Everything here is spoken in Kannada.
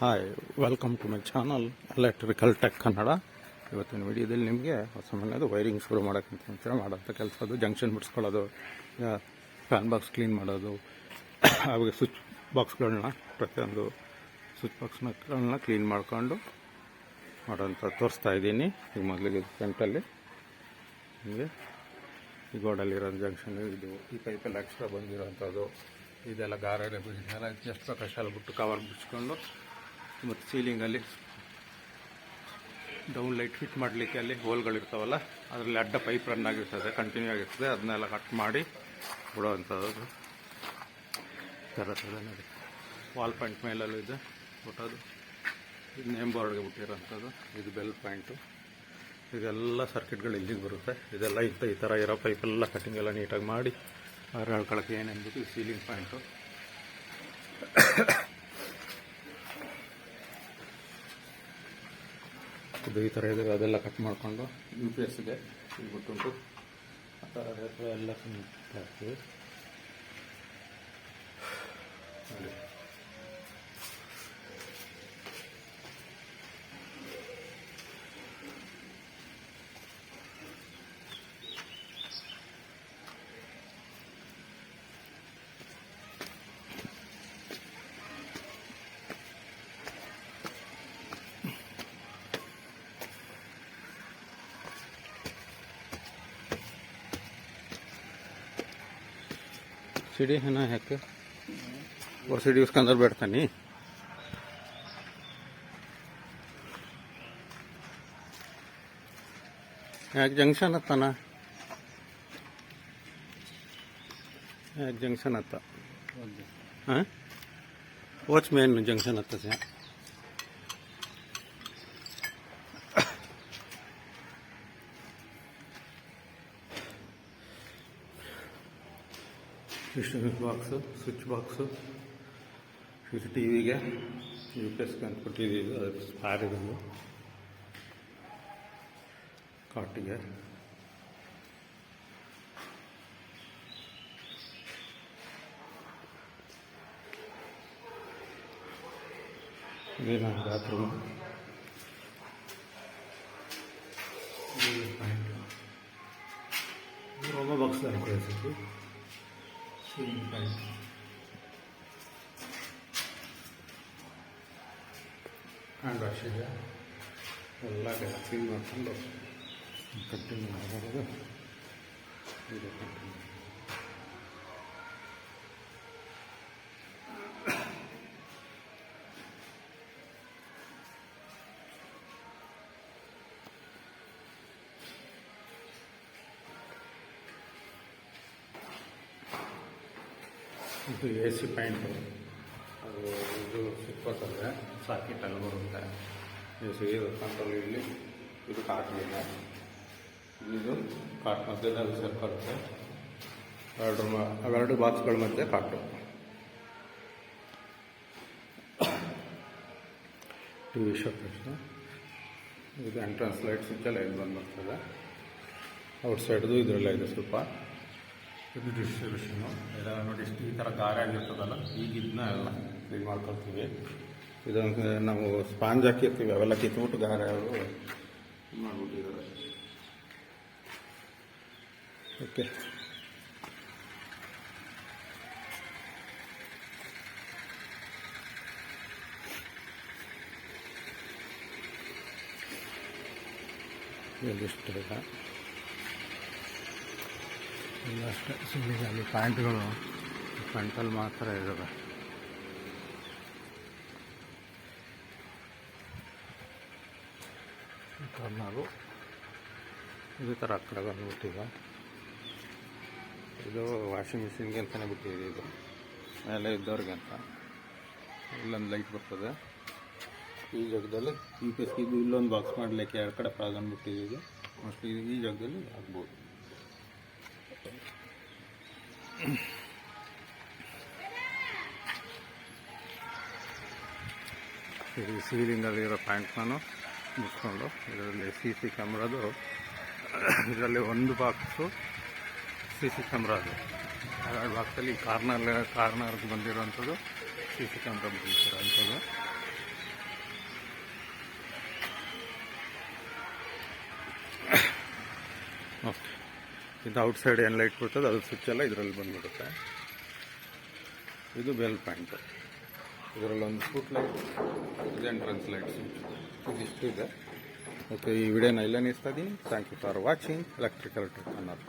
Hi, welcome to my channel electrical tech Kannada. ಇವತ್ತಿನ ವಿಡಿಯೋದಲ್ಲಿ ನಿಮಗೆ ಹೊಸ ಮನೆಯದು ವೈರಿಂಗ್ ಶುರು ಮಾಡೋಕ್ಕಂತ ಮಾಡೋಂಥ ಕೆಲಸ. ಅದು ಜಂಕ್ಷನ್ ಬಿಡಿಸ್ಕೊಳ್ಳೋದು, ಫ್ಯಾನ್ ಬಾಕ್ಸ್ ಕ್ಲೀನ್ ಮಾಡೋದು, ಹಾಗೆ ಸ್ವಿಚ್ ಬಾಕ್ಸ್ಗಳನ್ನ ಪ್ರತಿಯೊಂದು ಸ್ವಿಚ್ ಬಾಕ್ಸ್ಗಳನ್ನ ಕ್ಲೀನ್ ಮಾಡ್ಕೊಂಡು ಮಾಡೋಂಥ ತೋರಿಸ್ತಾ ಇದ್ದೀನಿ. ಈಗ ಮೊದಲಿಗೆ ಫ್ರಂಟಲ್ಲಿ ನಿಮಗೆ ಈ ಗೋಡಲ್ಲಿರೋ ಜಂಕ್ಷನ್ ಇದು, ಈ ಪೈಪೆಲ್ಲ ಎಕ್ಸ್ಟ್ರಾ ಬಂದಿರೋಂಥದ್ದು, ಇದೆಲ್ಲ ಗಾರೆ ಬಿಡಿದೆಲ್ಲ ಎಷ್ಟು ಬೇಕಷ್ಟೆಲ್ಲ ಬಿಟ್ಟು ಕವರ್ ಬಿಡಿಸ್ಕೊಂಡು, ಮತ್ತು ಸೀಲಿಂಗಲ್ಲಿ ಡೌನ್ ಲೈಟ್ ಫಿಟ್ ಮಾಡಲಿಕ್ಕೆ ಅಲ್ಲಿ ಹೋಲ್ಗಳಿರ್ತಾವಲ್ಲ, ಅದರಲ್ಲಿ ಅಡ್ಡ ಪೈಪ್ ರನ್ ಆಗಿರ್ತದೆ, ಕಂಟಿನ್ಯೂ ಆಗಿರ್ತದೆ, ಅದನ್ನೆಲ್ಲ ಕಟ್ ಮಾಡಿ ಬಿಡೋವಂಥದ್ದು ಥರ ನೋಡಿ. ವಾಲ್ ಪಾಯಿಂಟ್ ಮೇಲೆಲ್ಲೂ ಇದೆ ಬಿಟ್ಟೋದು. ಇದು ನೇಮ್ ಬೋರ್ಡ್ಗೆ ಬಿಟ್ಟಿರೋಂಥದ್ದು, ಇದು ಬೆಲ್ ಪಾಯಿಂಟು. ಇದೆಲ್ಲ ಸರ್ಕಿಟ್ಗಳು ಇಲ್ಲಿಗೆ ಬರುತ್ತೆ. ಇದೆಲ್ಲ ಈ ಥರ ಇರೋ ಪೈಪೆಲ್ಲ ಕಟಿಂಗ್ ಎಲ್ಲ ನೀಟಾಗಿ ಮಾಡಿ ಹೇಳ್ಕೊಳಕ್ಕೆ ಏನೆಂದ್ಬಿಟ್ಟು ಇದು ಸೀಲಿಂಗ್ ಪಾಯಿಂಟು. ಇದು ಈ ಥರ ಇದೆ, ಅದೆಲ್ಲ ಕಟ್ ಮಾಡಿಕೊಂಡು UPS ಇದೆ ಬಿಟ್ಟುಂಟು ಆ ಥರ ಎಲ್ಲ ಹಾಕ್ತೀವಿ. सीढ़ी है ना, है कि वो सीढ़ी उसके अंदर बैठता नहीं. एक जंक्शन आता ना, एक जंक्शन आता. हाँ, वॉच मेन जंक्शन आता से. ಸಿಸ್ಟಮಿಕ್ ಬಾಕ್ಸು, ಸ್ವಿಚ್ ಬಾಕ್ಸು, ಇದು ಟಿವಿಗೆ UPSಗೆ ಅಂತ ಕೊಟ್ಟಿದ್ದೀವಿ. ಅದಕ್ಕೆ ಸ್ಪೇರ್ ಇದೊಂದು ಕಾಟಿಗೆ. ಇದೇನು ಬಾತ್ರೂಮ್, ರೋಬೋ ಬಾಕ್ಸ್ ಅನ್ಕೊಳ್ತೀವಿ. ಹ್ಯಾಂಡ್ ವಾಶ್ ಇದೆ, ಎಲ್ಲ ಕ್ಲೀನ್ ಮಾಡಿಕೊಂಡು ಕಂಟಿನ್ಯೂ ಮಾಡೋದು. ಇದು ಕಂಟಿನ್ಯೂ ಇದು AC ಪಾಯಿಂಟು. ಅದು ಇದು ಸಿಕ್ಕೋತಂದರೆ ಸಾಕೆಟ್ ಅಲ್ಲಿ ಬರುತ್ತೆ. ಇದು ಕಂಟ್ರೋಲ್ ಇಲ್ಲಿ, ಇದು ಕಾಟ್ಲಿಲ್ಲ, ಇದು ಕಾಟ್ ಮಧ್ಯದಲ್ಲಿ ಸೇರ್ಕೊಳ್ಳುತ್ತೆ. ಅವೆರಡು ಬಾಕ್ಸ್ಗಳ ಮಧ್ಯೆ ಕಾಟು. TV showcase. ಇದು ಎಂಟ್ರೆನ್ಸ್ ಲೈಟ್ ಸ್ವಿಚ್ಚೆಲ್ಲ ಇದು ಬಂದಿರ್ತದೆ. ಔಟ್ಸೈಡ್ದು ಇದರಲ್ಲ ಇದೆ ಸ್ವಲ್ಪ. ಇದು ಡಿಸ್ಟ್ರಿಬ್ಯೂಷನು. ಇದೆಲ್ಲ ನೋಡಿ, ಈ ಥರ ಗಾರೆ ಆಗಿರ್ತದಲ್ಲ, ಈಗ ಇದನ್ನ ಎಲ್ಲ ಕ್ಲೀನ್ ಮಾಡ್ಕೊಳ್ತೀವಿ. ಇದೊಂದು ನಾವು ಸ್ಪಾಂಜ್ ಹಾಕಿರ್ತೀವಿ, ಅವೆಲ್ಲ ಕಿತ್ಬಿಟ್ಟು ಗಾರೆ ಅವರು ಮಾಡಿಬಿಟ್ಟಿದ್ದಾರೆ. ಓಕೆ, ಇದಿಷ್ಟು ಇಲ್ಲ ಅಷ್ಟೇ. ಸುಮ್ಮನೆ ಅಲ್ಲಿ ಪ್ಯಾಂಟ್ಗಳು ಪ್ಯಾಂಟಲ್ಲಿ ಮಾತ್ರ ಇದ್ದಾವೆ. ಕಾರ್ನರು ಇದೇ ಥರ ಆ ಕಡೆ ಬಂದುಬಿಟ್ಟಿದೆ. ಇದು ವಾಷಿಂಗ್ ಮಿಷಿನ್ಗೆ ಅಂತಲೇ ಬಿಟ್ಟಿದೆ. ಇದು ಮೇಲೆ ಇದ್ದವ್ರಿಗೆ ಅಂತ ಇಲ್ಲೊಂದು ಲೈಟ್ ಬರ್ತದೆ. ಈ ಜಾಗದಲ್ಲಿ UPS ಇದು ಇಲ್ಲೊಂದು ಬಾಕ್ಸ್ ಮಾಡಲಿಕ್ಕೆ ಎರಡು ಕಡೆ ಪ್ರಾಗನ್ ಬಿಟ್ಟಿದೆ. ಮೋಸ್ಟ್ಲಿ ಈ ಜಾಗದಲ್ಲಿ ಆಗ್ಬೋದು. ಇದು ಸೀಲಿಂಗಲ್ಲಿರೋ ಪ್ಯಾಂಟ್ ನಾನು ಮುಚ್ಕೊಂಡು, ಇದರಲ್ಲಿ CC ಕ್ಯಾಮ್ರಾದು, ಇದರಲ್ಲಿ ಒಂದು ಬಾಕ್ಸು CC ಕ್ಯಾಮ್ರಾ. ಅದು ಎರಡು ಬಾಕ್ಸಲ್ಲಿ ಕಾರ್ನರ್ಗೆ ಬಂದಿರೋವಂಥದ್ದು CC ಕ್ಯಾಮ್ರಾ ಬಂದಿರೋವಂಥದ್ದು. ಓಕೆ, ಇದು ಔಟ್ಸೈಡ್ ಏನು ಲೈಟ್ ಬರ್ತದೆ ಅದು ಸ್ವಿಚ್ ಎಲ್ಲ ಇದರಲ್ಲಿ ಬಂದ್ಬಿಡುತ್ತೆ. ಇದು ಬೆಲ್ ಪಾಯಿಂಟು, ಇದರಲ್ಲಿ ಒಂದು ಫುಟ್ ಲೈಟ್, ಇದು ಎಂಟ್ರೆನ್ಸ್ ಲೈಟ್ ಸ್ವಿಚ್, ಇದಿಷ್ಟು ಇದೆ. ಓಕೆ, ಈ ವಿಡಿಯೋನ ಇಲ್ಲೇ ನಿಲ್ಲಿಸ್ತಾ ಇದ್ದೀನಿ. Thank you for watching electrical tech ಅನ್ನೋದು.